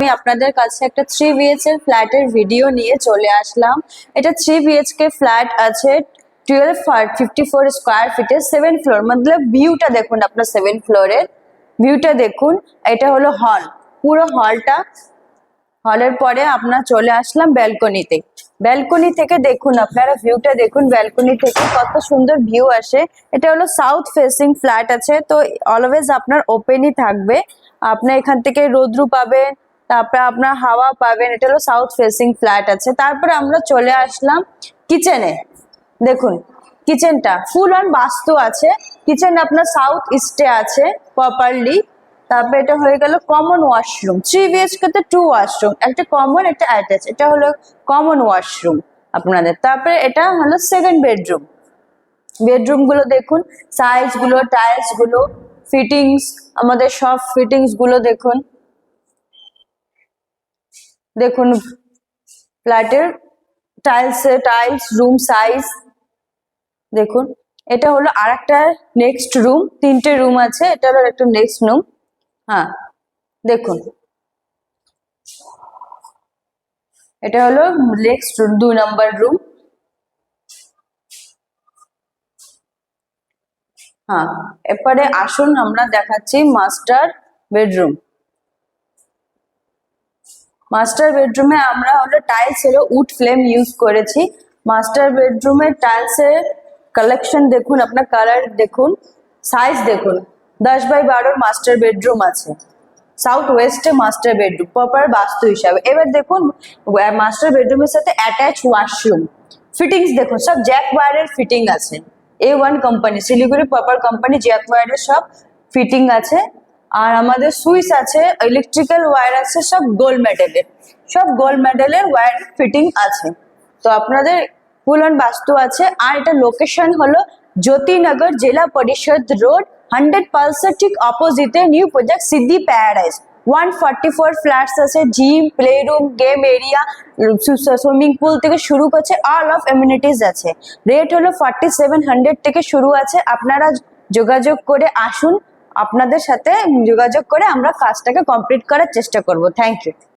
আমি আপনাদের কাছে একটা 3 BHK ফ্ল্যাটের ভিডিও নিয়ে চলে আসলাম। এটা 3 BHK ফ্ল্যাট আছে, 1254 স্কোয়ার ফিটে, 7 ফ্লোর। মতলব ভিউটা দেখুন, আপনার 7 ফ্লোরের ভিউটা দেখুন। এটা হলো হল, পুরো হলটা। হলের পরে আপনার চলে আসলাম ব্যালকনিতে। ব্যালকনি থেকে দেখুন, আপনারা ভিউটা দেখুন, ব্যালকনি থেকে কত সুন্দর ভিউ আসে। এটা হলো সাউথ ফেসিং ফ্ল্যাট আছে, তো অলওয়েজ আপনার ওপেনই থাকবে। আপনি এখান থেকে রোদ্রু পাবেন, তারপরে আপনার হাওয়া পাবেন। এটা হলো সাউথ ফেসিং ফ্ল্যাট আছে। তারপরে আমরা চলে আসলাম কিচেনে। দেখুন কিচেনটা ফুল অন বাস্তু আছে। কিচেন আপনার সাউথ ইস্টে আছে প্রপারলি। তারপরে এটা হয়ে গেল কমন ওয়াশরুম। 3 BHK তে 2 ওয়াশরুম, একটা কমন একটা অ্যাটাচ। এটা হলো কমন ওয়াশরুম আপনাদের। তারপরে এটা হলো সেকেন্ড বেডরুম। বেডরুম গুলো দেখুন, সাইজ গুলো, টাইলস গুলো, ফিটিংস, আমাদের সব ফিটিংস গুলো দেখুন। দেখুন ফ্ল্যাটের টাইলস, রুম সাইজ দেখুন। এটা হলো আরেকটা নেক্সট রুম, 3টে রুম আছে। এটা হলো একটা নেক্সট রুম। হ্যাঁ দেখুন, এটা হলো নেক্সট 2 নম্বর রুম। হ্যাঁ, এরপরে আসুন আমরা দেখাচ্ছি মাস্টার বেডরুম। মাস্টার বেডরুমে আমরা হলো টাইলস হলো উড ফ্লেম ইউজ করেছি। মাস্টার বেডরুমের টাইলসের কালেকশন দেখুন, আপনার কালার দেখুন, সাইজ দেখুন। 10x12 মাস্টার বেডরুম আছে, সাউথ ওয়েস্টে মাস্টার বেডরুম প্রপার বাস্তু হিসাবে। এবার দেখুন মাস্টার বেডরুমের সাথে অ্যাটাচ ওয়াশরুম। ফিটিংস দেখুন, সব জ্যাক ওয়্যারের ফিটিং আছে। A1 company, Siliguri proper company, jack ওয়্যারের সব ফিটিং আছে। আর আমাদের সুইচ আছে, ইলেকট্রিক্যাল ওয়্যার আছে, সব গোল্ড মেডেলের, সব গোল্ড মেডেলের ওয়্যার ফিটিং আছে। তো আপনাদের ফুল অন বাস্তু আছে। আর এটা লোকেশন হলো জ্যোতিনগর, জেলা পরিষদ রোড, 100% ঠিক অপোজিটে নিউ প্রজেক্ট সিদ্ধি প্যারাডাইস। 144 ফ্ল্যাটস আছে, gym, play room, game area, swimming pool থেকে শুরু করছে, অল অফ এমিনিটিস আছে। রেট হলো 4700 থেকে শুরু আছে। আপনারা যোগাযোগ করে আসুন, আপনাদের সাথে যোগাযোগ করে আমরা কাজটাকে কমপ্লিট করার চেষ্টা করব। Thank you.